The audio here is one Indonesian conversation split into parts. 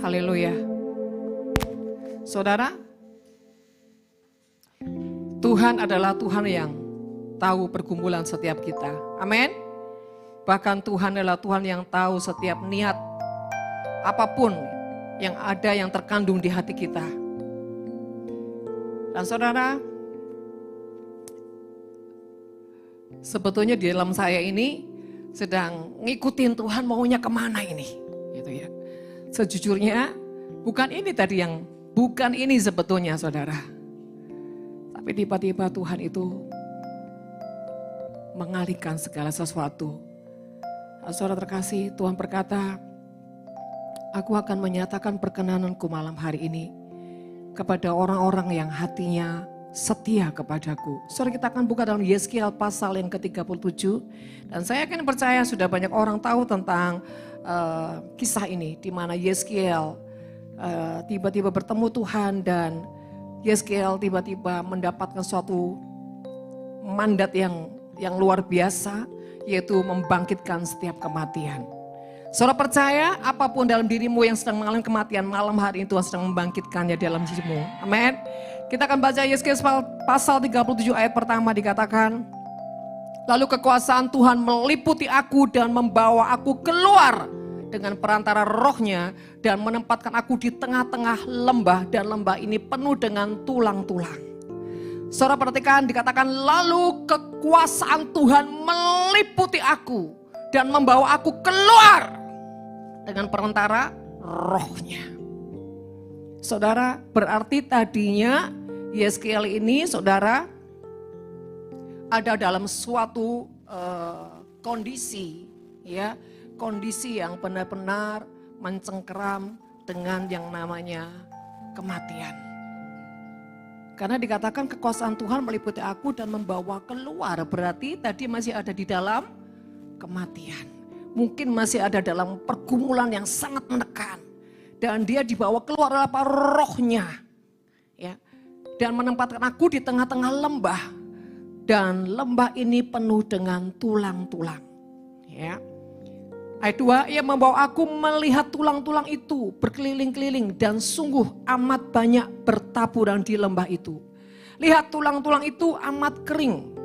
Haleluya. Saudara, Tuhan adalah Tuhan yang tahu pergumulan setiap kita. Amin. Bahkan Tuhan adalah Tuhan yang tahu setiap niat apapun yang ada yang terkandung di hati kita. Dan saudara, sebetulnya di dalam saya ini sedang ngikutin Tuhan maunya kemana ini. Gitu ya. Sejujurnya bukan ini sebetulnya saudara. Tapi tiba-tiba Tuhan itu mengalihkan segala sesuatu. Saudara terkasih, Tuhan berkata, aku akan menyatakan perkenananku malam hari ini kepada orang-orang yang hatinya setia kepadaku. Saudara, kita akan buka dalam Yeskiel pasal yang ke-37. Dan saya akan percaya sudah banyak orang tahu tentang kisah ini. Di mana Yeskiel tiba-tiba bertemu Tuhan dan Yeskiel tiba-tiba mendapatkan suatu mandat yang luar biasa, yaitu membangkitkan setiap kematian. Saudara percaya apapun dalam dirimu yang sedang mengalami kematian, malam hari ini Tuhan sedang membangkitkannya dalam dirimu. Amin. Kita akan baca Yeskiel pasal 37 ayat pertama, dikatakan, lalu kekuasaan Tuhan meliputi aku dan membawa aku keluar dengan perantara rohnya dan menempatkan aku di tengah-tengah lembah, dan lembah ini penuh dengan tulang-tulang. Saudara perhatikan, dikatakan lalu kekuasaan Tuhan meliputi aku dan membawa aku keluar dengan perantara rohnya. Saudara, berarti tadinya Yeskiel ini saudara ada dalam suatu kondisi, ya, kondisi yang benar-benar mencengkeram dengan yang namanya kematian. Karena dikatakan kekuasaan Tuhan meliputi aku dan membawa keluar, berarti tadi masih ada di dalam kematian. Mungkin masih ada dalam pergumulan yang sangat menekan. Dan dia dibawa keluar oleh rohnya. Ya. Dan menempatkan aku di tengah-tengah lembah. Dan lembah ini penuh dengan tulang-tulang. Ya. Ayat 2, ia membawa aku melihat tulang-tulang itu berkeliling-keliling dan sungguh amat banyak bertaburan di lembah itu. Lihat tulang-tulang itu amat kering.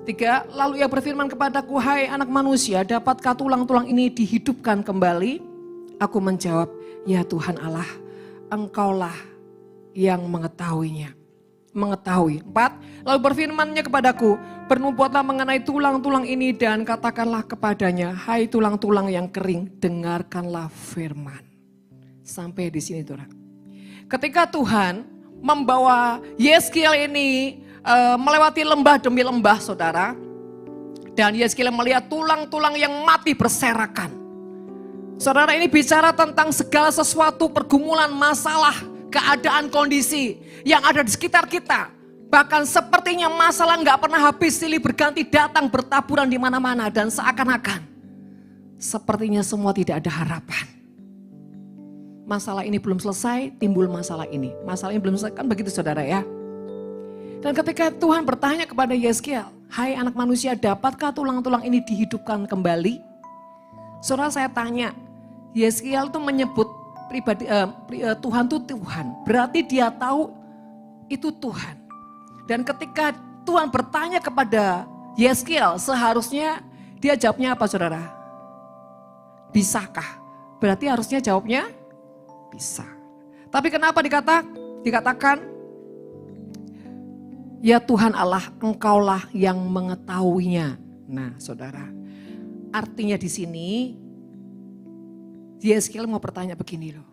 3, lalu ia berfirman kepadaku, hai anak manusia, dapatkah tulang-tulang ini dihidupkan kembali? Aku menjawab, ya Tuhan Allah, engkaulah yang mengetahuinya. 4, lalu berfirmannya kepadaku, bernubuatlah mengenai tulang-tulang ini dan katakanlah kepadanya, hai tulang-tulang yang kering, dengarkanlah firman. Sampai di sini Tuhan. Ketika Tuhan membawa Yeskiel ini melewati lembah demi lembah saudara, dan Yeskiel melihat tulang-tulang yang mati berserakan. Saudara, ini bicara tentang segala sesuatu, pergumulan, masalah, keadaan, kondisi yang ada di sekitar kita. Bahkan sepertinya masalah gak pernah habis, silih berganti datang bertaburan di mana-mana, dan seakan-akan sepertinya semua tidak ada harapan. Masalah ini belum selesai, timbul masalah ini. Masalah ini belum selesai, kan begitu saudara ya. Dan ketika Tuhan bertanya kepada Yeskiel, hai anak manusia, dapatkah tulang-tulang ini dihidupkan kembali? Saudara, saya tanya, Yeskiel itu menyebut Tuhan itu Tuhan, berarti dia tahu itu Tuhan. Dan ketika Tuhan bertanya kepada Yeskiel, seharusnya dia jawabnya apa saudara? Bisakah? Berarti harusnya jawabnya bisa. Tapi kenapa dikatakan, ya Tuhan Allah, engkaulah yang mengetahuinya. Nah saudara, artinya di sini Yeskiel mau bertanya begini loh.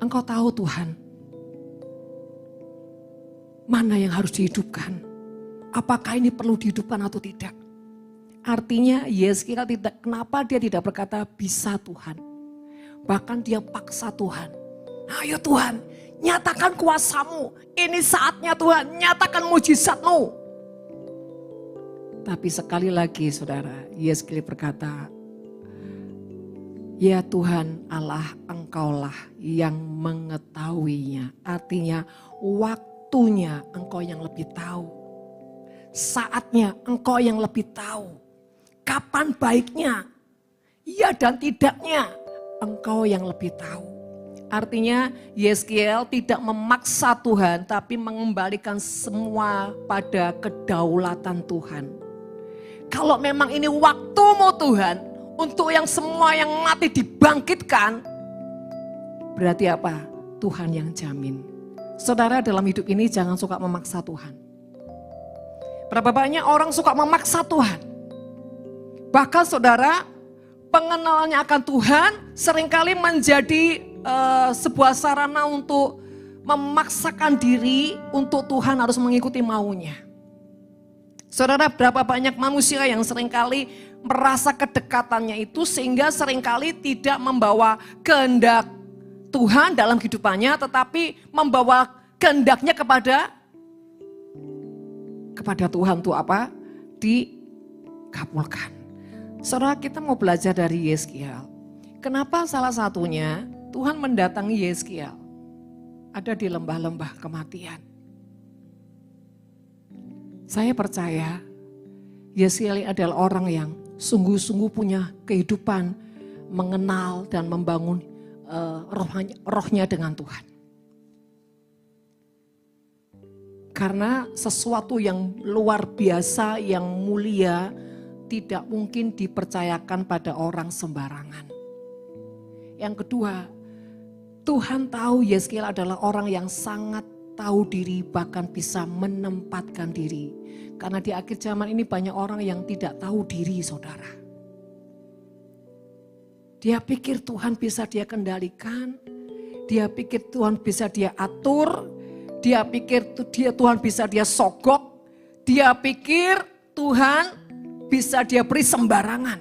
Engkau tahu Tuhan, mana yang harus dihidupkan? Apakah ini perlu dihidupkan atau tidak? Artinya Yeskiel kenapa dia tidak berkata bisa Tuhan? Bahkan dia paksa Tuhan. Ayo Tuhan, nyatakan kuasamu. Ini saatnya Tuhan, nyatakan mujizatmu. Tapi sekali lagi saudara, Yeskiel berkata, ya Tuhan Allah, engkaulah yang mengetahuinya. Artinya waktunya engkau yang lebih tahu. Saatnya engkau yang lebih tahu. Kapan baiknya? Iya dan tidaknya. Engkau yang lebih tahu. Artinya Yeskiel tidak memaksa Tuhan, tapi mengembalikan semua pada kedaulatan Tuhan. Kalau memang ini waktumu Tuhan, untuk yang semua yang mati dibangkitkan, berarti apa? Tuhan yang jamin. Saudara, dalam hidup ini jangan suka memaksa Tuhan. Berapa banyak orang suka memaksa Tuhan. Bahkan saudara, pengenalannya akan Tuhan seringkali menjadi sebuah sarana untuk memaksakan diri untuk Tuhan harus mengikuti maunya. Saudara, berapa banyak manusia yang seringkali merasa kedekatannya itu sehingga seringkali tidak membawa kehendak Tuhan dalam kehidupannya, tetapi membawa kehendaknya kepada Tuhan untuk apa? Dikabulkan. Saudara, kita mau belajar dari Yeskiel. Kenapa salah satunya Tuhan mendatangi Yeskiel ada di lembah-lembah kematian. Saya percaya Yeskiel adalah orang yang sungguh-sungguh punya kehidupan mengenal dan membangun rohnya dengan Tuhan. Karena sesuatu yang luar biasa, yang mulia, tidak mungkin dipercayakan pada orang sembarangan. Yang kedua, Tuhan tahu Yeskiel adalah orang yang sangat tahu diri, bahkan bisa menempatkan diri. Karena di akhir zaman ini banyak orang yang tidak tahu diri, saudara. Dia pikir Tuhan bisa dia kendalikan, dia pikir Tuhan bisa dia atur, dia pikir Tuhan bisa dia sogok, dia pikir Tuhan bisa dia beri sembarangan.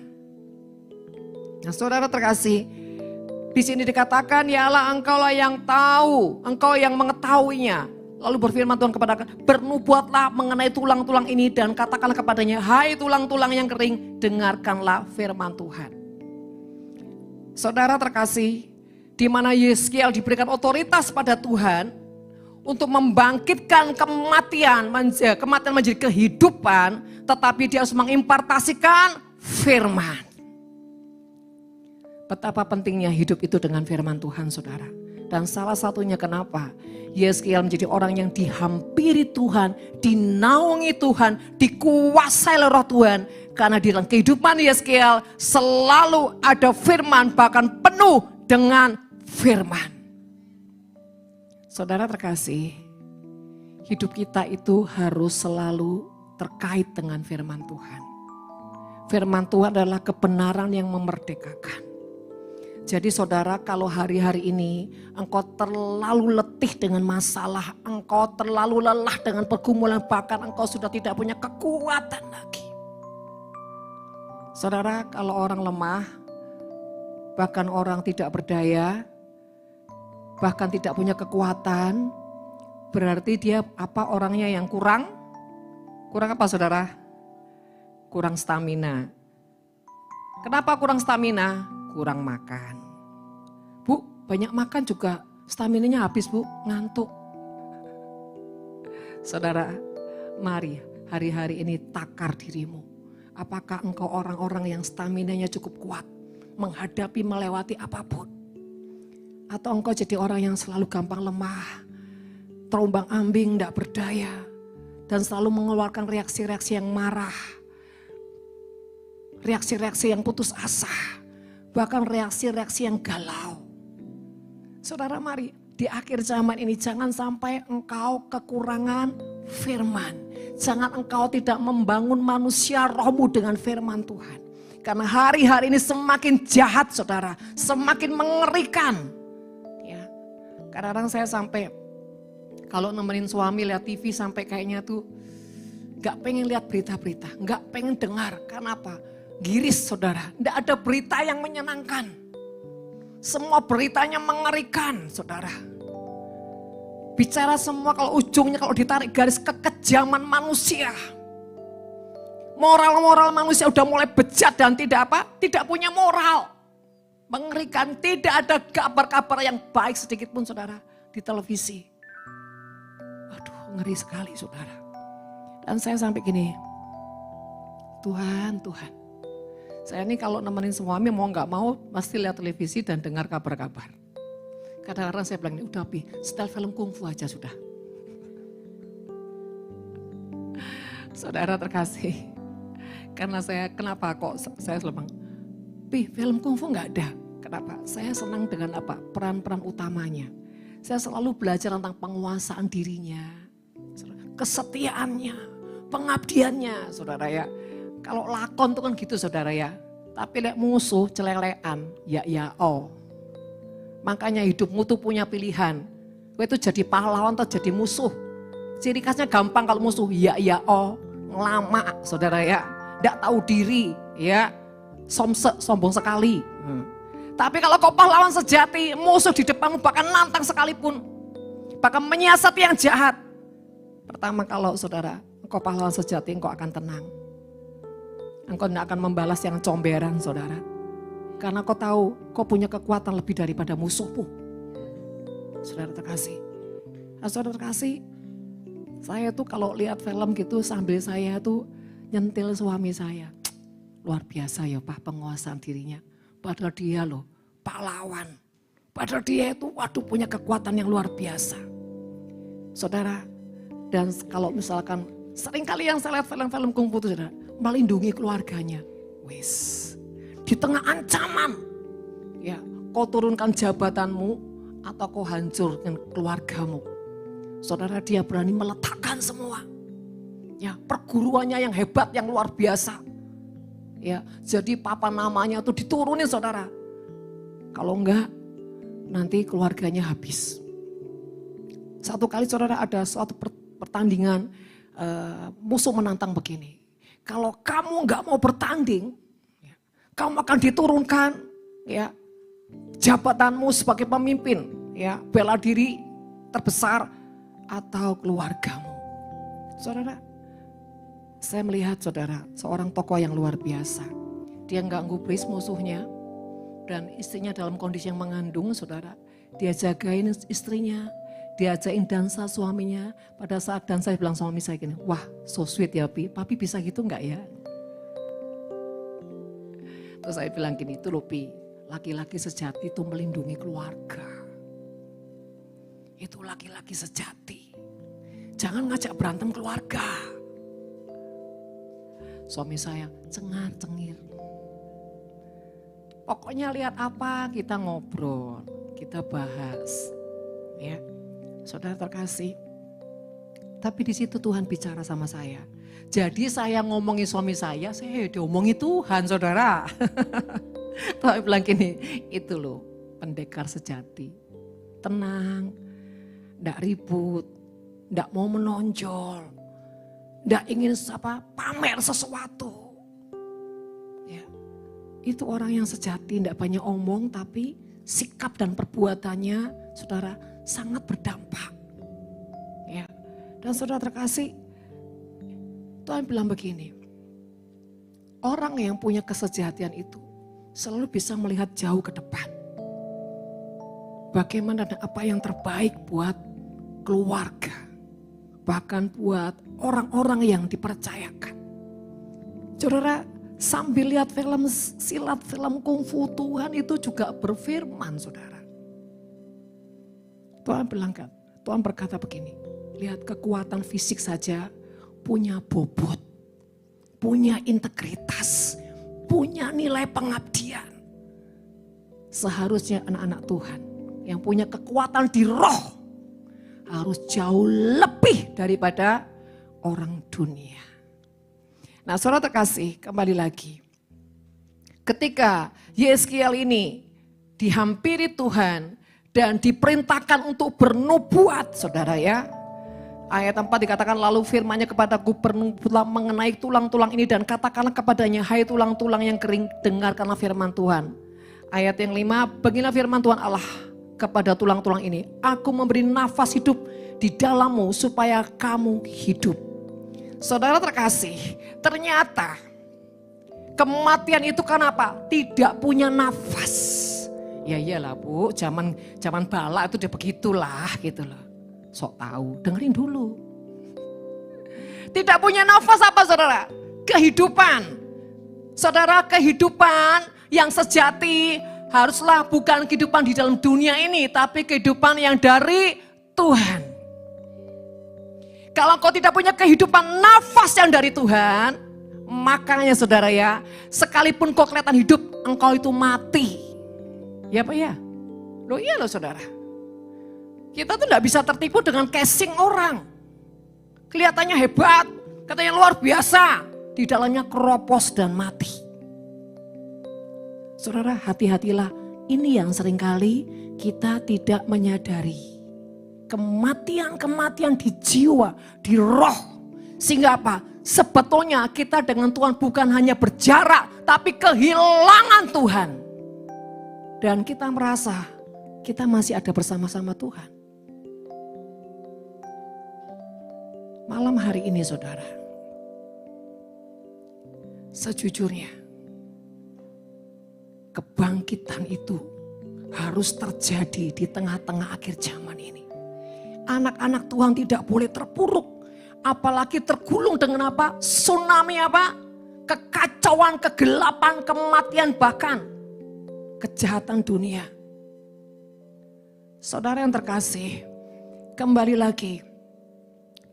Nah, saudara terkasih, di sini dikatakan, ya Allah, engkaulah yang tahu, engkau yang mengetahuinya. Lalu berfirman Tuhan kepada, bernubuatlah mengenai tulang-tulang ini dan katakanlah kepadanya, hai tulang-tulang yang kering, dengarkanlah firman Tuhan. Saudara terkasih, di mana Yeskiel diberikan otoritas pada Tuhan untuk membangkitkan kematian menjadi kehidupan, tetapi dia harus mengimpartasikan firman. Betapa pentingnya hidup itu dengan firman Tuhan, saudara. Dan salah satunya kenapa Yeskiel menjadi orang yang dihampiri Tuhan, dinaungi Tuhan, dikuasai oleh Roh Tuhan. Karena di dalam kehidupan Yeskiel selalu ada firman, bahkan penuh dengan firman. Saudara terkasih, hidup kita itu harus selalu terkait dengan firman Tuhan. Firman Tuhan adalah kebenaran yang memerdekakan. Jadi saudara, kalau hari-hari ini engkau terlalu letih dengan masalah, engkau terlalu lelah dengan pergumulan, bahkan engkau sudah tidak punya kekuatan lagi. Saudara, kalau orang lemah, bahkan orang tidak berdaya, bahkan tidak punya kekuatan, berarti dia apa orangnya yang kurang? Kurang apa saudara? Kurang stamina. Kenapa kurang stamina? Kurang makan. Bu, banyak makan juga staminanya habis bu, ngantuk. Saudara, mari hari-hari ini takar dirimu. Apakah engkau orang-orang yang staminanya cukup kuat menghadapi melewati apapun? Atau engkau jadi orang yang selalu gampang lemah, terombang ambing, tidak berdaya, dan selalu mengeluarkan reaksi-reaksi yang marah, reaksi-reaksi yang putus asa, bahkan reaksi-reaksi yang galau. Saudara, mari di akhir zaman ini jangan sampai engkau kekurangan firman. Jangan engkau tidak membangun manusia rohmu dengan firman Tuhan. Karena hari-hari ini semakin jahat saudara, semakin mengerikan. Ya, kadang-kadang saya sampai kalau nemenin suami lihat TV sampai kayaknya tuh gak pengen lihat berita-berita, gak pengen dengar. Karena apa? Giris saudara, gak ada berita yang menyenangkan. Semua beritanya mengerikan saudara. Bicara semua kalau ujungnya kalau ditarik garis kekejaman manusia. Moral-moral manusia udah mulai bejat dan tidak apa? Tidak punya moral. Mengerikan, tidak ada kabar-kabar yang baik sedikit pun saudara di televisi. Waduh, ngeri sekali saudara. Dan saya sampai gini, Tuhan, Saya ini kalau nemenin suami mau nggak mau pasti lihat televisi dan dengar kabar-kabar. Kadang-kadang saya bilang, udah Pi, setel film kungfu aja sudah. Saudara terkasih, karena kenapa kok saya selalu bilang, Pi, film kungfu nggak ada. Kenapa? Saya senang dengan apa? Peran-peran utamanya. Saya selalu belajar tentang penguasaan dirinya, kesetiaannya, pengabdiannya, saudara ya. Kalau lakon itu kan gitu saudara ya. Tapi lihat musuh celelean, oh. Makanya hidupmu tuh punya pilihan. Kau itu jadi pahlawan atau jadi musuh. Ciri khasnya gampang kalau musuh, oh. Lama saudara ya. Tidak tahu diri ya. Sombong sekali. Tapi kalau kau pahlawan sejati, musuh di depanmu bahkan nantang sekalipun. Bahkan menyiasati yang jahat. Pertama kalau saudara, engkau pahlawan sejati, engkau akan tenang. Engkau tidak akan membalas yang comberan saudara. Karena kau tahu, kau punya kekuatan lebih daripada musuhmu. Saudara terkasih. Nah, saudara terkasih, saya tuh kalau lihat film gitu sambil saya tuh nyentil suami saya. Luar biasa ya Pak penguasaan dirinya. Padahal dia loh pahlawan. Padahal dia itu waduh punya kekuatan yang luar biasa. Saudara, dan kalau misalkan sering kali yang saya lihat film-film kungfu itu saudara, melindungi keluarganya. Wis, di tengah ancaman, ya kau turunkan jabatanmu atau kau hancurkan keluargamu. Saudara dia berani meletakkan semua. Ya perguruannya yang hebat, yang luar biasa. Ya jadi papa namanya tuh diturunin saudara. Kalau enggak, nanti keluarganya habis. Satu kali saudara ada suatu pertandingan musuh menantang begini. Kalau kamu nggak mau bertanding, ya, kamu akan diturunkan ya jabatanmu sebagai pemimpin, ya bela diri terbesar atau keluargamu. Saudara, saya melihat saudara seorang tokoh yang luar biasa. Dia nggak gubris musuhnya dan istrinya dalam kondisi yang mengandung, saudara. Dia jagain istrinya. Diajakin dansa suaminya. Pada saat dansa saya bilang suami saya gini, wah so sweet ya Pi, Papi bisa gitu enggak ya? Terus saya bilang gini, itu loh Pi, laki-laki sejati itu melindungi keluarga. Itu laki-laki sejati. Jangan ngajak berantem keluarga. Suami saya cengar-cengir. Pokoknya lihat apa kita ngobrol, kita bahas. Ya. Saudara terkasih, tapi di situ Tuhan bicara sama saya. Jadi saya ngomongin suami saya diomongin Tuhan saudara. Tuhan bilang gini, itu loh pendekar sejati. Tenang, enggak ribut, enggak mau menonjol, enggak ingin pamer sesuatu. Ya, itu orang yang sejati, enggak banyak omong tapi sikap dan perbuatannya saudara sangat berdampak. Ya. Dan saudara terkasih, Tuhan bilang begini. Orang yang punya kesejatian itu selalu bisa melihat jauh ke depan. Bagaimana dan apa yang terbaik buat keluarga. Bahkan buat orang-orang yang dipercayakan. Saudara, sambil lihat film silat, film kungfu, Tuhan itu juga berfirman saudara. Tuhan berkata begini, lihat kekuatan fisik saja punya bobot, punya integritas, punya nilai pengabdian. Seharusnya anak-anak Tuhan yang punya kekuatan di roh harus jauh lebih daripada orang dunia. Nah saudara terkasih, kembali lagi. Ketika Yeskiel ini dihampiri Tuhan, dan diperintahkan untuk bernubuat saudara ya. Ayat 4 dikatakan lalu firman-Nya kepadaku bernubuatlah mengenai tulang-tulang ini dan katakanlah kepadanya hai tulang-tulang yang kering dengarkanlah firman Tuhan. Ayat yang 5 beginilah firman Tuhan Allah kepada tulang-tulang ini. Aku memberi nafas hidup di dalammu supaya kamu hidup. Saudara terkasih, ternyata kematian itu kan apa? Tidak punya nafas. Ya iyalah Bu, zaman bala itu udah begitulah gitu loh. Sok tahu, dengerin dulu. Tidak punya nafas apa saudara? Kehidupan. Saudara, kehidupan yang sejati haruslah bukan kehidupan di dalam dunia ini, tapi kehidupan yang dari Tuhan. Kalau kau tidak punya kehidupan nafas yang dari Tuhan, makanya saudara ya, sekalipun kau kelihatan hidup, engkau itu mati. Ya Pak ya? Loh iya loh saudara. Kita tuh gak bisa tertipu dengan casing orang. Kelihatannya hebat, katanya luar biasa. Di dalamnya keropos dan mati. Saudara, hati-hatilah. Ini yang seringkali kita tidak menyadari. Kematian-kematian di jiwa, di roh. Sehingga apa? Sebetulnya kita dengan Tuhan bukan hanya berjarak, tapi kehilangan Tuhan. Dan kita merasa kita masih ada bersama-sama Tuhan. Malam hari ini saudara, sejujurnya kebangkitan itu harus terjadi di tengah-tengah akhir zaman ini. Anak-anak Tuhan tidak boleh terpuruk, apalagi tergulung dengan apa? Tsunami apa? Kekacauan, kegelapan, kematian, bahkan kejahatan dunia. Saudara yang terkasih, kembali lagi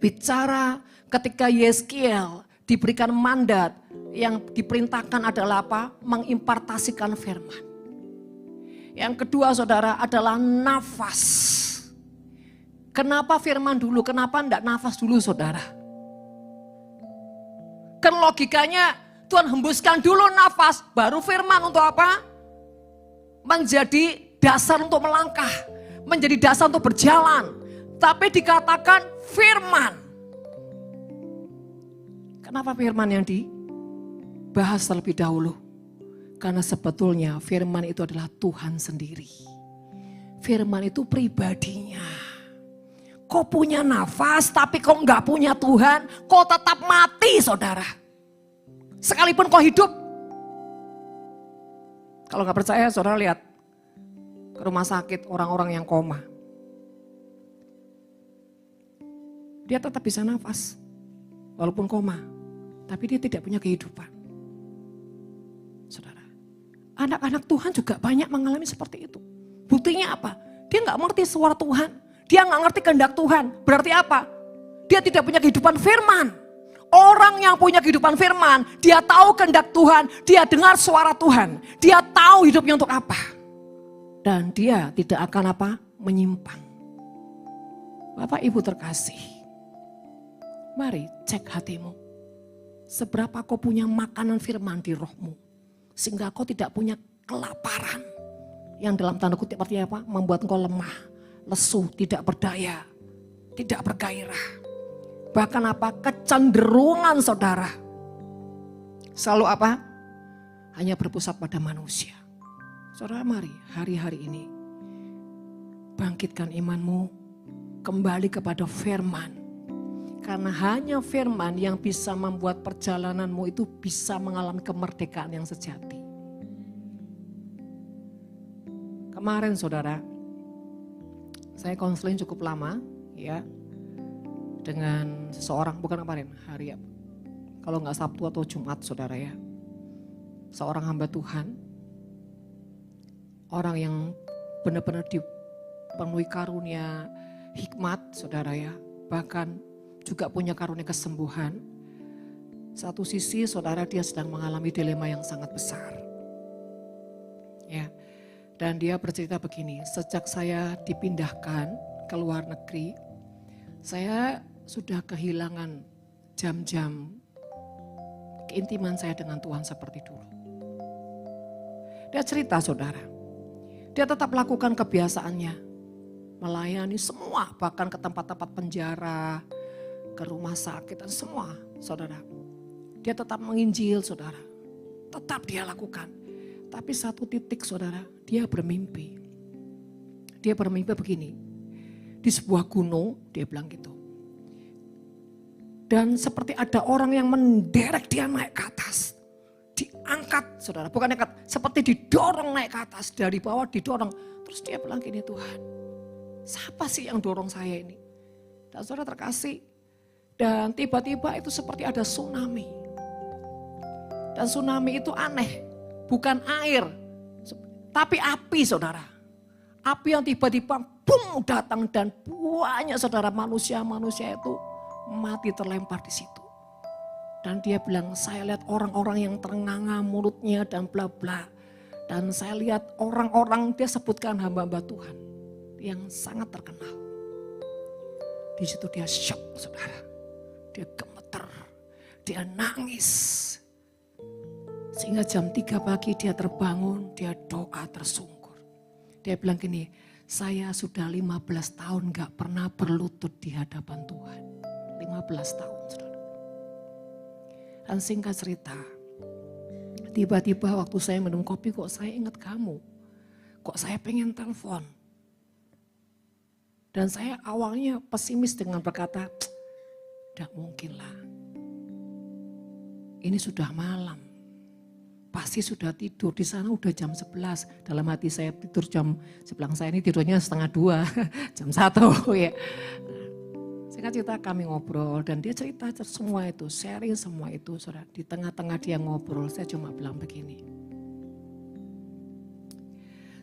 bicara ketika Yeskiel diberikan mandat yang diperintahkan adalah apa? Mengimpartasikan firman. Yang kedua saudara adalah nafas. Kenapa firman dulu? Kenapa enggak nafas dulu saudara? Kan logikanya Tuhan hembuskan dulu nafas, baru firman untuk apa? Menjadi dasar untuk melangkah, menjadi dasar untuk berjalan. Tapi dikatakan firman. Kenapa firman yang dibahas terlebih dahulu? Karena sebetulnya firman itu adalah Tuhan sendiri. Firman itu pribadinya. Kau punya nafas tapi kau enggak punya Tuhan, kau tetap mati saudara. Sekalipun kau hidup. Kalau enggak percaya saudara lihat ke rumah sakit orang-orang yang koma. Dia tetap bisa nafas walaupun koma, tapi dia tidak punya kehidupan. Saudara, anak-anak Tuhan juga banyak mengalami seperti itu. Buktinya apa? Dia nggak mengerti suara Tuhan, dia nggak ngerti kehendak Tuhan. Berarti apa? Dia tidak punya kehidupan firman. Orang yang punya kehidupan firman, dia tahu kehendak Tuhan, dia dengar suara Tuhan, dia tahu hidupnya untuk apa. Dan dia tidak akan apa? Menyimpang. Bapak Ibu terkasih, mari cek hatimu. Seberapa kau punya makanan firman di rohmu. Sehingga kau tidak punya kelaparan. Yang dalam tanda kutip artinya apa? Membuat kau lemah, lesu, tidak berdaya, tidak bergairah. Bahkan apa? Kecenderungan saudara. Selalu apa? Hanya berpusat pada manusia. Saudara mari hari-hari ini bangkitkan imanmu, kembali kepada firman. Karena hanya firman yang bisa membuat perjalananmu itu bisa mengalami kemerdekaan yang sejati. Kemarin saudara, saya konseling cukup lama ya dengan seseorang, bukan kemarin, hari ya, kalau nggak Sabtu atau Jumat saudara ya. Seorang hamba Tuhan, orang yang benar-benar dipenuhi karunia hikmat saudara ya, bahkan juga punya karunia kesembuhan. Satu sisi saudara dia sedang mengalami dilema yang sangat besar. Ya. Dan dia bercerita begini, sejak saya dipindahkan ke luar negeri, saya sudah kehilangan jam-jam keintiman saya dengan Tuhan seperti dulu. Dia cerita saudara, dia tetap lakukan kebiasaannya, melayani semua, bahkan ke tempat-tempat penjara, ke rumah sakit dan semua saudara. Dia tetap menginjil saudara, tetap dia lakukan. Tapi satu titik saudara, dia bermimpi. Dia bermimpi begini, di sebuah gunung dia bilang gitu. Dan seperti ada orang yang menderek dia naik ke atas. Diangkat saudara, bukan angkat, seperti didorong naik ke atas. Dari bawah didorong, terus dia bilang gini, Tuhan siapa sih yang dorong saya ini? Dan saudara terkasih, dan tiba-tiba itu seperti ada tsunami. Dan tsunami itu aneh, bukan air, tapi api saudara. Api yang tiba-tiba boom datang dan banyak saudara manusia-manusia itu mati terlempar di situ. Dan dia bilang, saya lihat orang-orang yang ternganga mulutnya dan bla bla. Dan saya lihat orang-orang, dia sebutkan hamba-hamba Tuhan yang sangat terkenal. Di situ dia shock saudara. Dia gemeter, dia nangis. Sehingga jam 3 pagi dia terbangun, dia doa tersungkur. Dia bilang gini, saya sudah 15 tahun gak pernah berlutut di hadapan Tuhan. 15 tahun saudara. Dan singkat cerita, tiba-tiba waktu saya minum kopi kok saya ingat kamu. Kok saya pengen telepon. Dan saya awalnya pesimis dengan berkata, tidak mungkin lah. Ini sudah malam. Pasti sudah tidur, di sana udah jam 11. Dalam hati saya tidur jam, sebelah saya ini tidurnya 1:30, jam 1 ya. Singkat cerita kami ngobrol dan dia cerita semua itu, sharing semua itu. Saudara. Di tengah-tengah dia ngobrol, saya cuma bilang begini.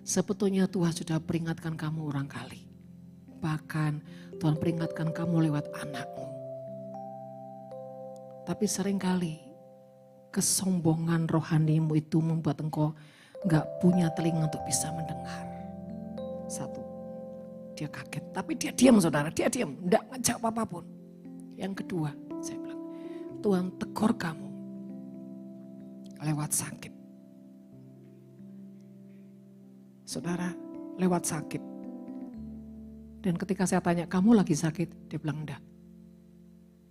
Sebetulnya Tuhan sudah peringatkan kamu orang kali. Bahkan Tuhan peringatkan kamu lewat anakmu. Tapi seringkali kesombongan rohanimu itu membuat engkau gak punya telinga untuk bisa mendengar. Satu. Dia kaget, tapi dia diam saudara, dia diam, enggak ngejawab apapun. Yang kedua, saya bilang, Tuhan tegur kamu lewat sakit. Saudara, lewat sakit. Dan ketika saya tanya, kamu lagi sakit? Dia bilang, enggak.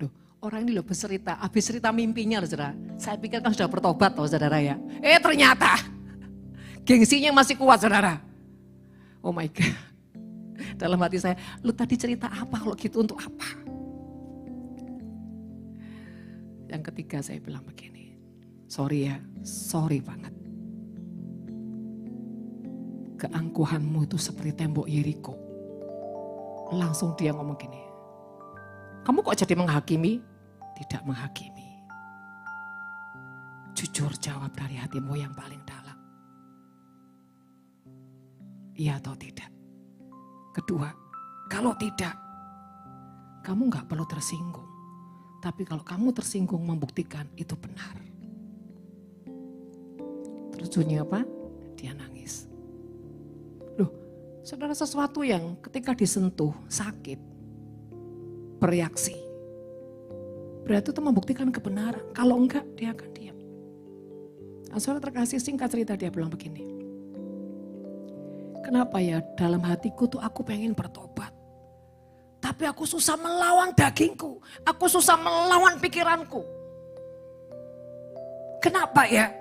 Duh, orang ini loh bercerita, habis cerita mimpinya loh saudara. Saya pikir kan sudah bertobat loh saudara ya. Ternyata, gengsinya masih kuat saudara. Oh my God. Dalam hati saya, lu tadi cerita apa kalau gitu untuk apa? Yang ketiga saya bilang begini, sorry ya, sorry banget. Keangkuhanmu itu seperti tembok Yeriko. Langsung dia ngomong gini, kamu kok jadi menghakimi? Tidak menghakimi. Jujur jawab dari hatimu yang paling dalam. Iya atau tidak? Kedua, kalau tidak, kamu gak perlu tersinggung. Tapi kalau kamu tersinggung membuktikan itu benar. Terjunnya apa? Dia nangis. Loh, saudara sesuatu yang ketika disentuh sakit, bereaksi. Berarti itu membuktikan kebenaran. Kalau enggak, dia akan diam. Nah, saudara terkasih singkat cerita dia bilang begini. Kenapa ya dalam hatiku tuh aku pengen bertobat. Tapi aku susah melawan dagingku. Aku susah melawan pikiranku. Kenapa ya?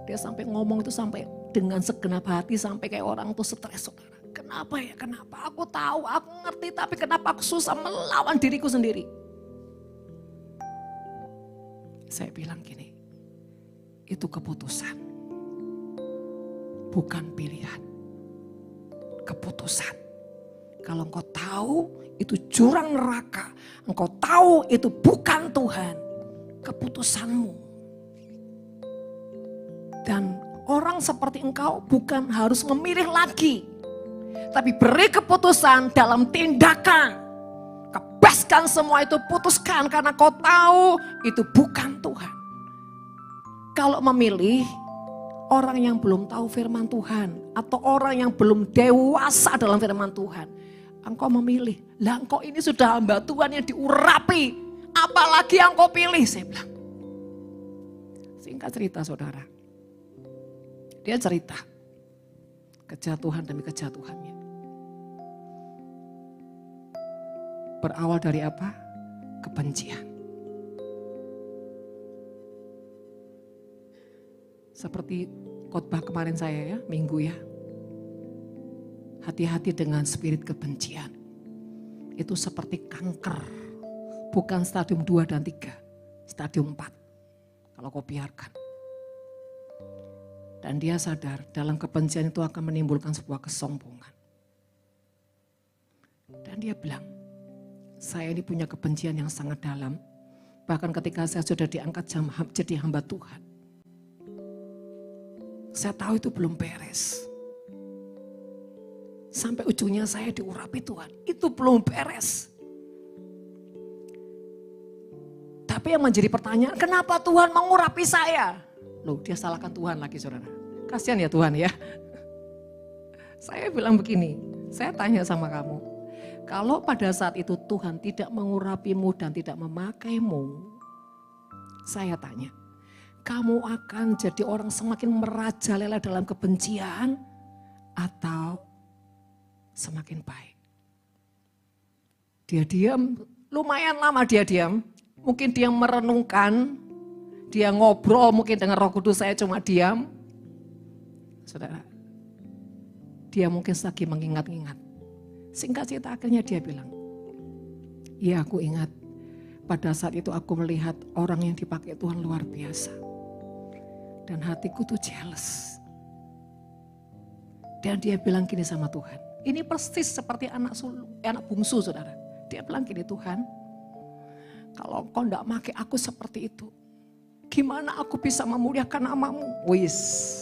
Dia sampai ngomong itu sampai dengan segenap hati sampai kayak orang tuh stres saudara. Kenapa ya? Kenapa? Aku tahu, aku ngerti tapi kenapa aku susah melawan diriku sendiri. Saya bilang gini, itu keputusan. Bukan pilihan. Keputusan. Kalau engkau tahu itu jurang neraka, engkau tahu itu bukan Tuhan, keputusanmu. Dan orang seperti engkau bukan harus memilih lagi, tapi beri keputusan dalam tindakan. Kebaskan semua itu, putuskan karena kau tahu itu bukan Tuhan. Kalau memilih, orang yang belum tahu firman Tuhan atau orang yang belum dewasa dalam firman Tuhan, engkau memilih. Lah engkau ini sudah hamba Tuhan yang diurapi, apalagi yang kau pilih, saya bilang. Singkat cerita saudara, dia cerita kejatuhan demi kejatuhannya. Berawal dari apa? Kebencian. Seperti khotbah kemarin saya ya, minggu ya. Hati-hati dengan spirit kebencian. Itu seperti kanker. Bukan stadium 2 dan 3. Stadium 4. Kalau kau biarkan. Dan dia sadar dalam kebencian itu akan menimbulkan sebuah kesombongan. Dan dia bilang, saya ini punya kebencian yang sangat dalam. Bahkan ketika saya sudah diangkat jadi hamba Tuhan. Saya tahu itu belum beres. Sampai ujungnya saya diurapi Tuhan. Itu belum beres. Tapi yang menjadi pertanyaan, kenapa Tuhan mengurapi saya? Loh, dia salahkan Tuhan lagi, saudara. Kasihan ya Tuhan ya. Saya bilang begini, saya tanya sama kamu. Kalau pada saat itu Tuhan tidak mengurapimu dan tidak memakaimu, saya tanya, kamu akan jadi orang semakin merajalela dalam kebencian atau semakin baik? Dia diam, lumayan lama dia diam. Mungkin dia merenungkan, dia ngobrol mungkin dengan Roh Kudus, saya cuma diam. Saudara, dia mungkin lagi mengingat-ingat. Singkat cerita akhirnya dia bilang, iya aku ingat pada saat itu aku melihat orang yang dipakai Tuhan luar biasa. Dan hatiku tuh jealous. Dan dia bilang gini sama Tuhan, ini persis seperti anak bungsu saudara. Dia bilang gini, Tuhan, kalau Engkau tidak pakai aku seperti itu, gimana aku bisa memuliakan namamu? Wis.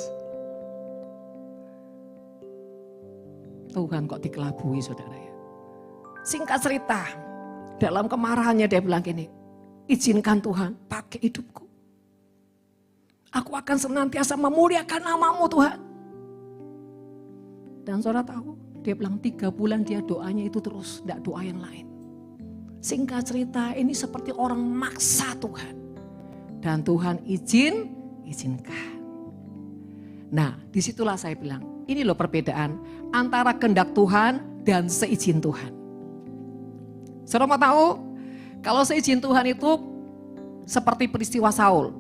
Tuhan kok dikelabui saudara ya. Singkat cerita, dalam kemarahannya dia bilang gini, izinkan Tuhan pakai hidupku. Aku akan senantiasa memuliakan namamu Tuhan. Dan saudara tahu, dia bilang 3 bulan dia doanya itu terus, tidak doa yang lain. Singkat cerita, ini seperti orang maksa Tuhan. Dan Tuhan izinkan. Nah, disitulah saya bilang, ini loh perbedaan antara kehendak Tuhan dan seizin Tuhan. Saudara mau tahu, kalau seizin Tuhan itu seperti peristiwa Saul.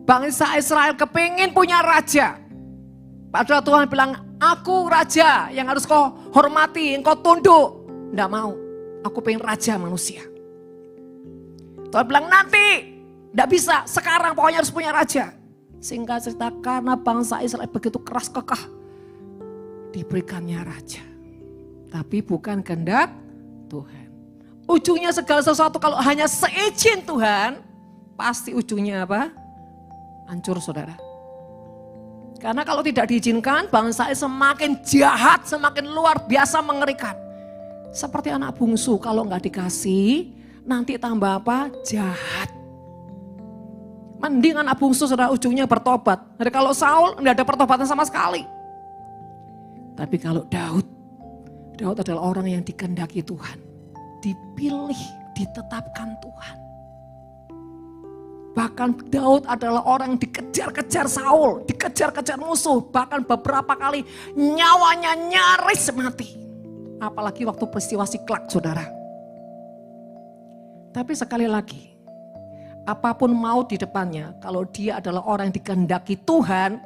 Bangsa Israel kepingin punya raja. Padahal Tuhan bilang, aku raja yang harus kau hormati, engkau tunduk. Tidak mau. Aku pengen raja manusia. Tuhan bilang nanti, tidak bisa, sekarang pokoknya harus punya raja. Singkat cerita karena bangsa Israel begitu keras kekeh, diberikannya raja. Tapi bukan kehendak Tuhan. Ujungnya segala sesuatu kalau hanya seizin Tuhan, pasti ujungnya apa? Hancur saudara. Karena kalau tidak diizinkan, bangsa Israel semakin jahat, semakin luar biasa mengerikan. Seperti anak bungsu, kalau nggak dikasih, nanti tambah apa? Jahat. Mending anak bungsu saudara ujungnya bertobat. Jadi kalau Saul nggak ada pertobatan sama sekali. Tapi kalau Daud adalah orang yang dikehendaki Tuhan. Dipilih, ditetapkan Tuhan. Bahkan Daud adalah orang yang dikejar-kejar Saul, dikejar-kejar musuh. Bahkan beberapa kali nyawanya nyaris mati. Apalagi waktu peristiwa Siklak saudara. Tapi sekali lagi, apapun maut di depannya, kalau dia adalah orang yang dikehendaki Tuhan,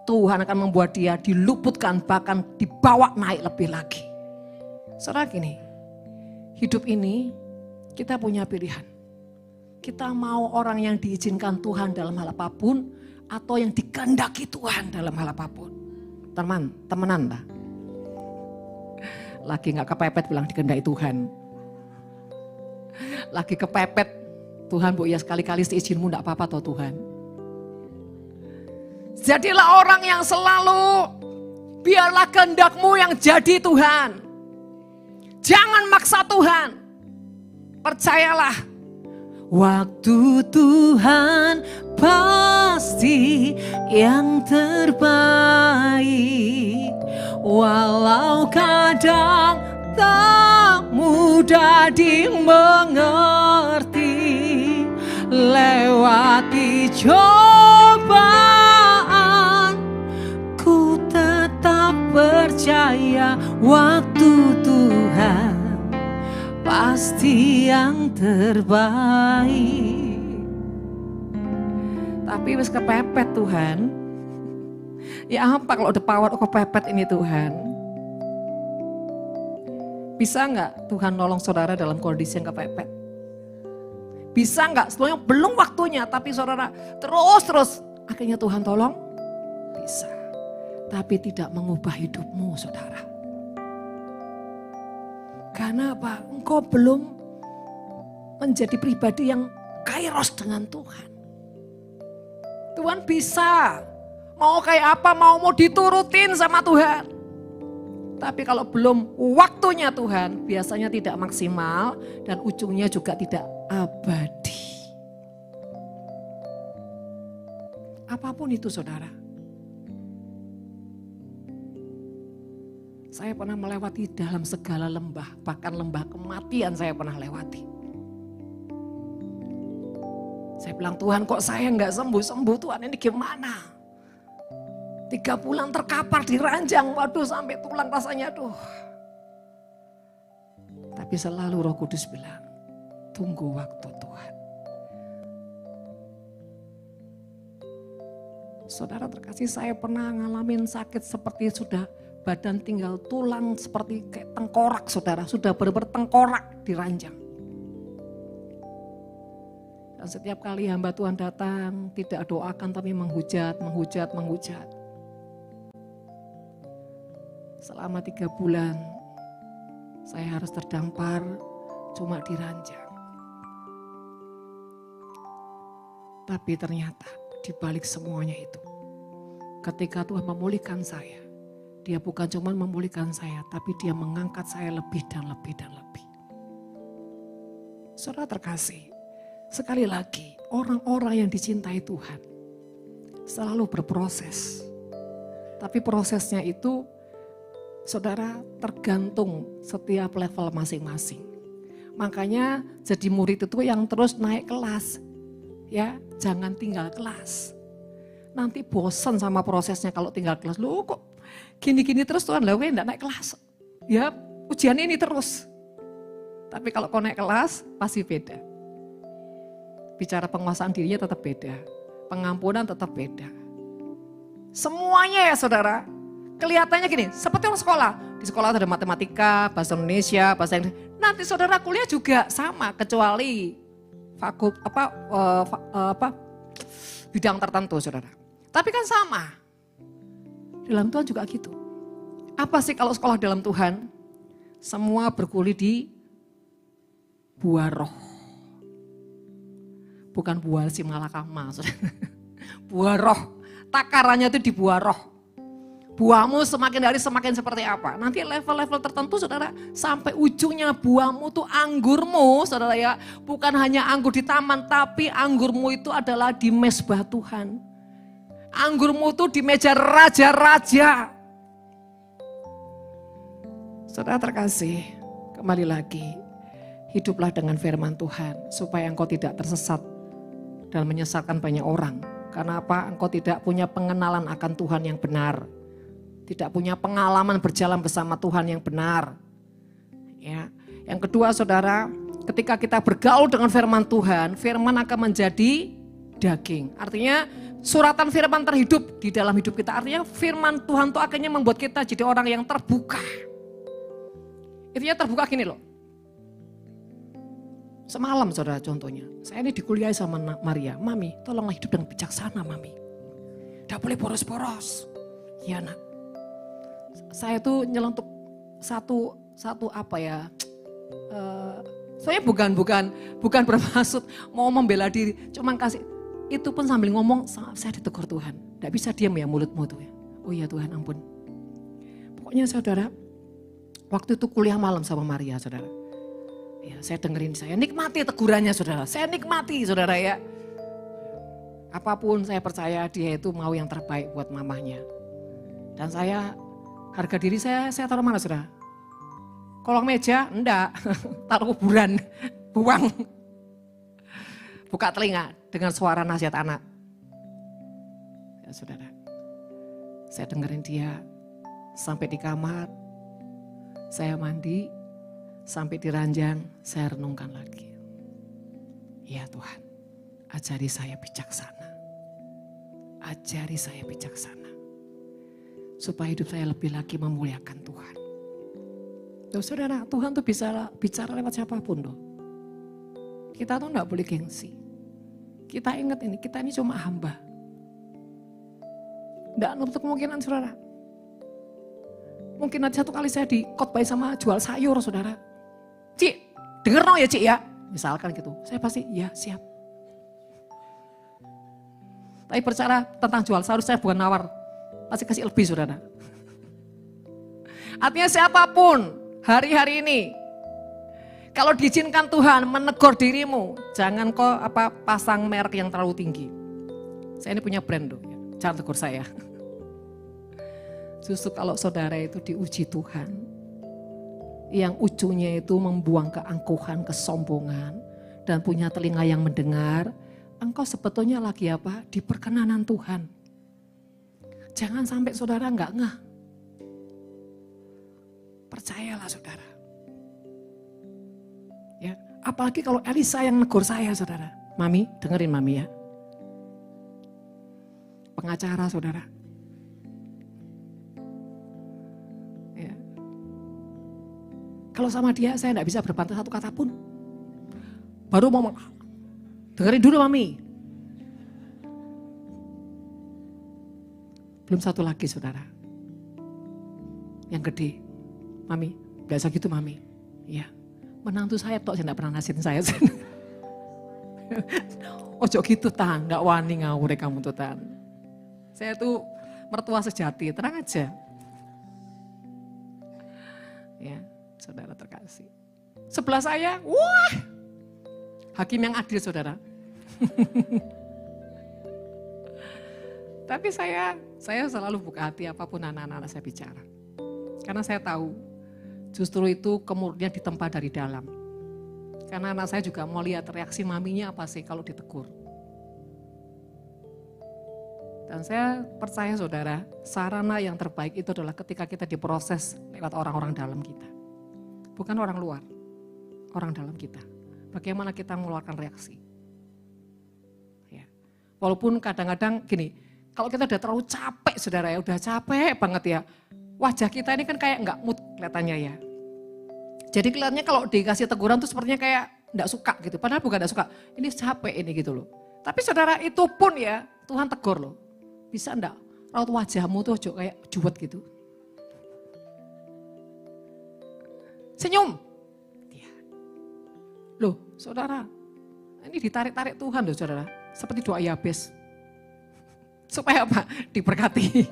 Tuhan akan membuat dia diluputkan, bahkan dibawa naik lebih lagi. Saudara gini, hidup ini kita punya pilihan. Kita mau orang yang diizinkan Tuhan dalam hal apapun, atau yang dikehendaki Tuhan dalam hal apapun. Temenan lah. Lagi gak kepepet bilang dikehendaki Tuhan. Lagi kepepet, Tuhan bu ya sekali-kali seizinmu gak apa-apa toh Tuhan. Jadilah orang yang selalu, biarlah kehendakmu yang jadi Tuhan. Jangan maksa Tuhan. Percayalah. Waktu Tuhan pasti yang terbaik. Walau kadang tak mudah dimengerti. Lewati cobaan, ku tetap percaya waktu Tuhan pasti yang terbaik. Tapi wis kepepet Tuhan. Ya apa kalau the power kepepet ini Tuhan? Bisa nggak Tuhan nolong saudara dalam kondisi yang kepepet? Bisa nggak? Sebenarnya belum waktunya, tapi saudara terus akhirnya Tuhan tolong? Bisa. Tapi tidak mengubah hidupmu saudara. Karena apa? Engkau belum menjadi pribadi yang kairos dengan Tuhan. Tuhan bisa. Mau kayak apa, mau diturutin sama Tuhan. Tapi kalau belum waktunya Tuhan, biasanya tidak maksimal dan ujungnya juga tidak abadi. Apapun itu saudara. Saya pernah melewati dalam segala lembah, bahkan lembah kematian saya pernah lewati. Saya bilang, Tuhan kok saya nggak sembuh-sembuh, Tuhan ini gimana? 3 bulan terkapar di ranjang, waduh sampai tulang rasanya, aduh. Tapi selalu Roh Kudus bilang, tunggu waktu Tuhan. Saudara terkasih, saya pernah ngalamin sakit seperti sudah badan tinggal tulang, seperti kayak tengkorak saudara, sudah benar-benar tengkorak di ranjang. Dan setiap kali hamba Tuhan datang, tidak doakan tapi menghujat. Selama 3 bulan, saya harus terdampar cuma di ranjang. Tapi ternyata di balik semuanya itu, ketika Tuhan memulihkan saya, Dia bukan cuma memulihkan saya, tapi Dia mengangkat saya lebih dan lebih dan lebih. Saudara terkasih, sekali lagi, orang-orang yang dicintai Tuhan selalu berproses. Tapi prosesnya itu, saudara, tergantung setiap level masing-masing. Makanya jadi murid itu yang terus naik kelas. Ya, jangan tinggal kelas. Nanti bosan sama prosesnya kalau tinggal kelas. Loh kok gini-gini terus Tuhan, lah enggak naik kelas. Ya, ujian ini terus. Tapi kalau kau naik kelas pasti beda. Bicara penguasaan dirinya tetap beda. Pengampunan tetap beda. Semuanya ya saudara. Kelihatannya gini, seperti orang sekolah. Di sekolah ada matematika, bahasa Indonesia, bahasa Inggris. Nanti saudara kuliah juga sama, kecuali bidang tertentu saudara. Tapi kan sama. Dalam Tuhan juga gitu. Apa sih kalau sekolah dalam Tuhan? Semua berkulit di buah roh. Bukan buah si malakama. Buah roh. Takarannya itu di buah roh. Buahmu semakin hari semakin seperti apa. Nanti level-level tertentu saudara, sampai ujungnya buahmu tuh anggurmu saudara ya. Bukan hanya anggur di taman, tapi anggurmu itu adalah di mezbah Tuhan. Anggurmu tuh di meja raja-raja. Saudara terkasih, kembali lagi. Hiduplah dengan firman Tuhan, supaya engkau tidak tersesat dan menyesatkan banyak orang. Karena apa? Engkau tidak punya pengenalan akan Tuhan yang benar. Tidak punya pengalaman berjalan bersama Tuhan yang benar. Ya. Yang kedua saudara, ketika kita bergaul dengan firman Tuhan, firman akan menjadi daging. Artinya suratan firman terhidup di dalam hidup kita. Artinya firman Tuhan itu akhirnya membuat kita jadi orang yang terbuka. Intinya terbuka gini loh. Semalam saudara contohnya, saya ini dikuliahi sama Maria. Mami, tolonglah hidup dengan bijaksana Mami. Tidak boleh boros-boros. Iya nak. Saya tuh nyelentuk satu apa ya, saya bukan bermaksud mau membela diri, cuman kasih, itu pun sambil ngomong, saya ditegur Tuhan, tidak bisa diam ya mulutmu tuh ya. Oh iya Tuhan ampun. Pokoknya saudara, waktu itu kuliah malam sama Maria saudara. Ya, saya dengerin, saya nikmati tegurannya saudara, saya nikmati saudara ya. Apapun saya percaya dia itu mau yang terbaik buat mamahnya. Dan saya, harga diri saya taruh mana saudara? Kolong meja? Enggak, taruh kuburan, buang. Buka telinga dengan suara nasihat anak. Ya saudara, saya dengerin dia sampai di kamar, saya mandi, sampai di ranjang, saya renungkan lagi. Ya Tuhan, ajari saya bijaksana. Ajari saya bijaksana. Supaya hidup saya lebih lagi memuliakan Tuhan. Tuh saudara, Tuhan tuh bisa bicara lewat siapapun loh. Kita tuh gak boleh gengsi. Kita ingat ini, kita ini cuma hamba. Gak nutup kemungkinan saudara. Mungkin aja satu kali saya dikotbah sama jual sayur saudara. Cik, denger dong ya Cik ya. Misalkan gitu, saya pasti ya siap. Tapi bicara tentang jual, seharusnya bukan nawar. Masih kasih lebih saudara. Artinya siapapun hari-hari ini, kalau diizinkan Tuhan menegur dirimu, jangan kau pasang merek yang terlalu tinggi. Saya ini punya brand loh, jangan tegur saya. Justru kalau saudara itu diuji Tuhan, yang ujungnya itu membuang keangkuhan, kesombongan, dan punya telinga yang mendengar, engkau sebetulnya lagi di perkenanan Tuhan. Jangan sampai saudara enggak ngeh. Percayalah saudara. Ya, apalagi kalau Elisa yang negur saya saudara. Mami, dengerin mami ya. Pengacara saudara. Ya. Kalau sama dia saya enggak bisa berbantah satu kata pun. Baru mau dengerin dulu mami. Belum satu lagi saudara. Yang gede. Mami, biasa gitu mami. Iya. Menantu saya tok, saya enggak pernah nasihin saya. Ojo gitu tan, enggak wani ngawur kamu tuh tan. Saya tuh mertua sejati, tenang aja. Ya, saudara terkasih. Sebelah saya, wah, hakim yang adil saudara. Tapi saya selalu buka hati apapun anak-anak saya bicara. Karena saya tahu justru itu kemudian ditempa dari dalam. Karena anak saya juga mau lihat reaksi maminya apa sih kalau ditegur. Dan saya percaya saudara, sarana yang terbaik itu adalah ketika kita diproses lewat orang-orang dalam kita. Bukan orang luar, orang dalam kita. Bagaimana kita mengeluarkan reaksi. Ya. Walaupun kadang-kadang gini, kalau kita udah terlalu capek saudara ya, udah capek banget ya. Wajah kita ini kan kayak enggak mood kelihatannya ya. Jadi kelihatannya kalau dikasih teguran tuh sepertinya kayak enggak suka gitu. Padahal bukan enggak suka, ini capek ini gitu loh. Tapi saudara itu pun ya, Tuhan tegur loh. Bisa enggak raut wajahmu tuh kayak juwet gitu. Senyum. Ya. Loh saudara, ini ditarik-tarik Tuhan loh saudara. Seperti doa Yabes. Supaya apa? Diberkati.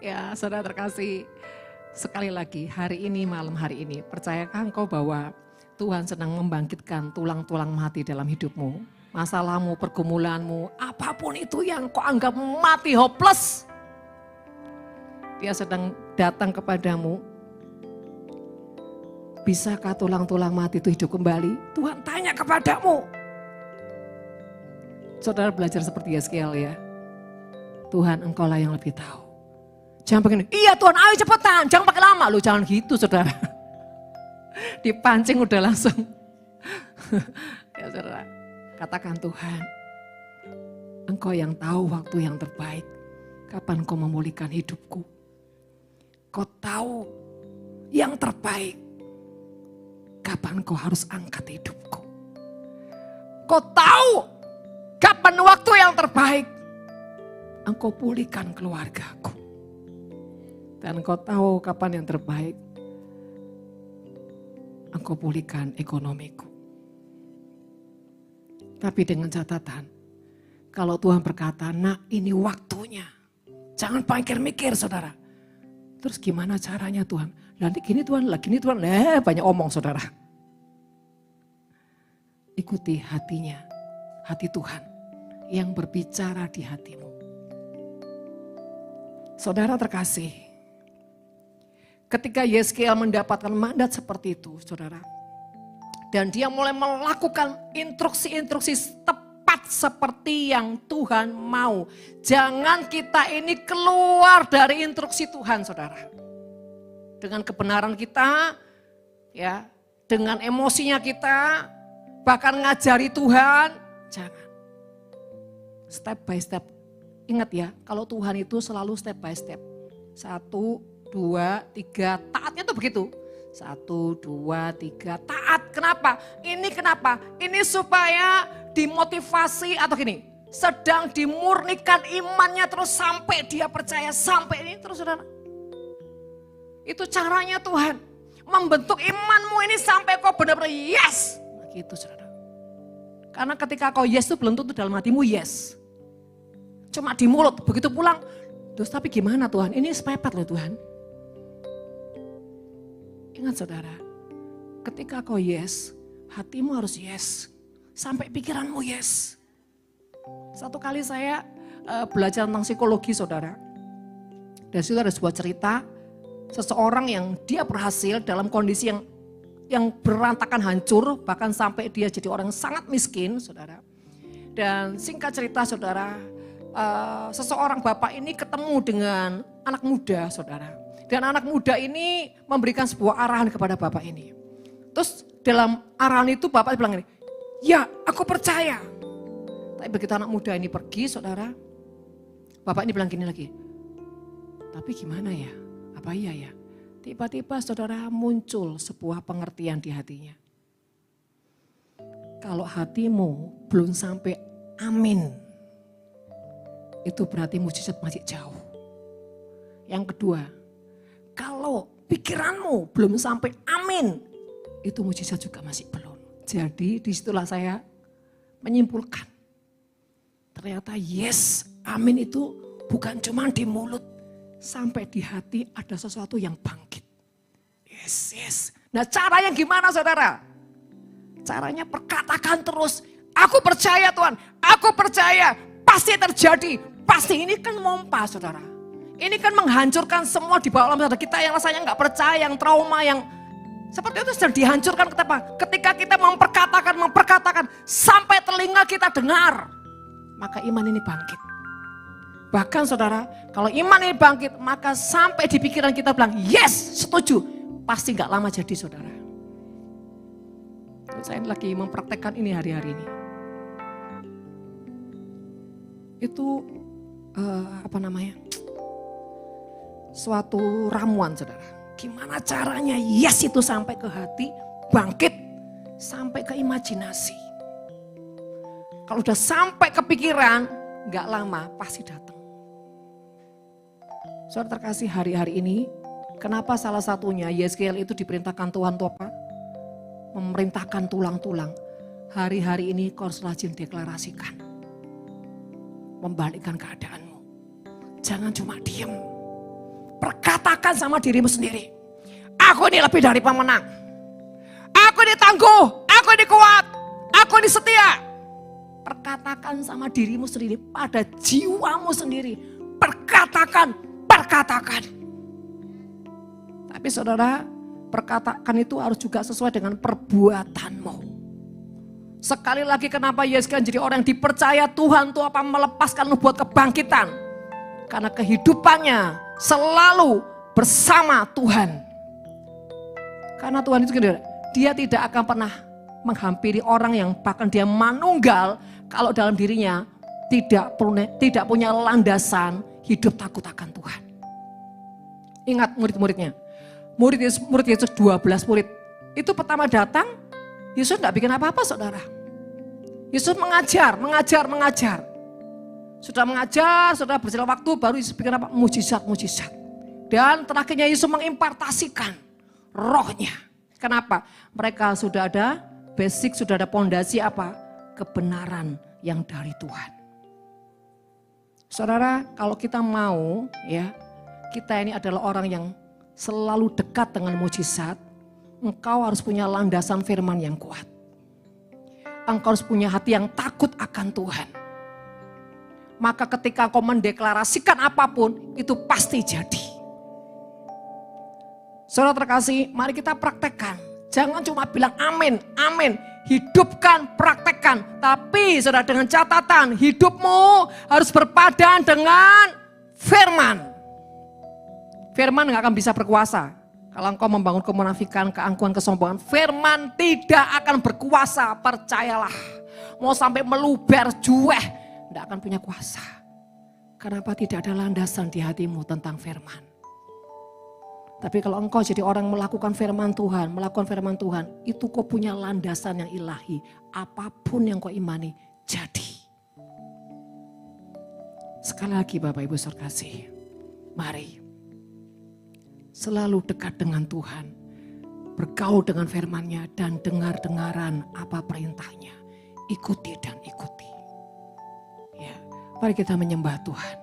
Ya saudara terkasih, sekali lagi hari ini, malam hari ini, percayakah engkau bahwa Tuhan sedang membangkitkan tulang-tulang mati dalam hidupmu? Masalahmu, pergumulanmu, apapun itu yang kau anggap mati, hopeless. Dia sedang datang kepadamu. Bisakah tulang-tulang mati itu hidup kembali? Tuhan tanya kepadamu. Saudara belajar seperti Yeskiel ya. Tuhan engkaulah yang lebih tahu. Jangan begini, iya Tuhan ayo cepetan, jangan pakai lama. Loh jangan gitu saudara. Dipancing udah langsung. Ya saudara, katakan Tuhan, engkau yang tahu waktu yang terbaik. Kapan kau memulihkan hidupku. Kau tahu yang terbaik. Kapan kau harus angkat hidupku. Kau tahu kapan waktu yang terbaik. Engkau pulihkan keluargaku. Dan engkau tahu kapan yang terbaik. Engkau pulihkan ekonomiku. Tapi dengan catatan, kalau Tuhan berkata, nak ini waktunya. Jangan pikir-mikir saudara. Terus gimana caranya Tuhan? Nanti gini Tuhan, lagi gini Tuhan. Banyak omong saudara. Ikuti hatinya, hati Tuhan yang berbicara di hatimu. Saudara terkasih, ketika Yeskiel mendapatkan mandat seperti itu, saudara, dan dia mulai melakukan instruksi-instruksi tepat seperti yang Tuhan mau. Jangan kita ini keluar dari instruksi Tuhan, saudara. Dengan kebenaran kita, ya, dengan emosinya kita, bahkan ngajari Tuhan, jangan. Step by step. Ingat ya, kalau Tuhan itu selalu step by step. 1, 2, 3, taatnya tuh begitu. 1, 2, 3, taat. Kenapa? Ini supaya dimotivasi atau gini, sedang dimurnikan imannya terus sampai dia percaya, sampai ini terus saudara. Itu caranya Tuhan, membentuk imanmu ini sampai kau benar-benar yes. Gitu saudara. Karena ketika kau yes itu belum tentu dalam hatimu yes. Cuma di mulut, begitu pulang, terus tapi gimana Tuhan? Ini sepepet loh Tuhan. Ingat saudara, ketika kau yes, hatimu harus yes. Sampai pikiranmu yes. Satu kali saya belajar tentang psikologi saudara. Dan situ ada sebuah cerita, seseorang yang dia berhasil dalam kondisi yang berantakan hancur, bahkan sampai dia jadi orang yang sangat miskin saudara. Dan singkat cerita saudara, seseorang bapak ini ketemu dengan anak muda saudara. Dan anak muda ini memberikan sebuah arahan kepada bapak ini. Terus dalam arahan itu bapak bilang ini, ya aku percaya. Tapi begitu anak muda ini pergi saudara, bapak ini bilang gini lagi, tapi gimana ya, apa iya ya? Tiba-tiba saudara muncul sebuah pengertian di hatinya. Kalau hatimu belum sampai amin, itu berarti mujizat masih jauh. Yang kedua, kalau pikiranmu belum sampai amin, itu mujizat juga masih belum. Jadi disitulah saya menyimpulkan, ternyata yes, amin itu bukan cuma di mulut, sampai di hati ada sesuatu yang bangkit. Yes, yes. Nah caranya gimana saudara? Caranya perkatakan terus, aku percaya Tuhan, aku percaya, pasti terjadi. Pasti ini kan mompa saudara. Ini kan menghancurkan semua di bawah alam sadar kita yang rasanya gak percaya, yang trauma, yang seperti itu sudah dihancurkan. Kenapa? Ketika kita memperkatakan, sampai telinga kita dengar, maka iman ini bangkit. Bahkan saudara, kalau iman ini bangkit, maka sampai di pikiran kita bilang, yes, setuju. Pasti gak lama jadi saudara. Saya lagi mempraktekkan ini hari-hari ini. Itu suatu ramuan saudara. Gimana caranya yes itu sampai ke hati, bangkit, sampai ke imajinasi. Kalau udah sampai ke pikiran, gak lama pasti datang. Saudara terkasih, hari-hari ini, kenapa salah satunya Yeskiel itu diperintahkan Tuhan itu apa? Memerintahkan tulang-tulang. Hari-hari ini kau harus rajin deklarasikan. Membalikkan keadaanmu. Jangan cuma diem. Perkatakan sama dirimu sendiri. Aku ini lebih dari pemenang. Aku ini tangguh, aku ini kuat, aku ini setia. Perkatakan sama dirimu sendiri, pada jiwamu sendiri. Perkatakan. Tapi saudara, perkataan itu harus juga sesuai dengan perbuatanmu. Sekali lagi kenapa Yeskiel jadi orang yang dipercaya Tuhan tuh apa melepaskan buat kebangkitan. Karena kehidupannya selalu bersama Tuhan. Karena Tuhan itu dia tidak akan pernah menghampiri orang yang bahkan dia manunggal kalau dalam dirinya tidak punya landasan hidup takut akan Tuhan. Ingat murid-muridnya. Murid Yesus 12 murid. Itu pertama datang, Yesus gak bikin apa-apa saudara. Yesus mengajar. Sudah mengajar, sudah berjalan waktu, baru Yesus bikin apa? Mujizat. Dan terakhirnya Yesus mengimpartasikan rohnya. Kenapa? Mereka sudah ada basic, sudah ada pondasi apa? Kebenaran yang dari Tuhan. Saudara, kalau kita mau ya, kita ini adalah orang yang selalu dekat dengan mujizat, engkau harus punya landasan firman yang kuat. Engkau harus punya hati yang takut akan Tuhan. Maka ketika engkau mendeklarasikan apapun, itu pasti jadi. Saudara terkasih, mari kita praktekkan. Jangan cuma bilang amin. Hidupkan, praktekkan. Tapi saudara dengan catatan, hidupmu harus berpadan dengan firman. Firman gak akan bisa berkuasa. Kalau engkau membangun kemunafikan, keangkuhan, kesombongan, firman tidak akan berkuasa, percayalah. Mau sampai meluber, jueh, tidak akan punya kuasa. Kenapa tidak ada landasan di hatimu tentang firman? Tapi kalau engkau jadi orang melakukan firman Tuhan, itu kau punya landasan yang ilahi. Apapun yang kau imani, jadi. Sekali lagi Bapak Ibu saudara kasih, mari. Selalu dekat dengan Tuhan, bergaul dengan firman-Nya dan dengar-dengaran apa perintahnya. ikuti dan ikuti. Ya, mari kita menyembah Tuhan.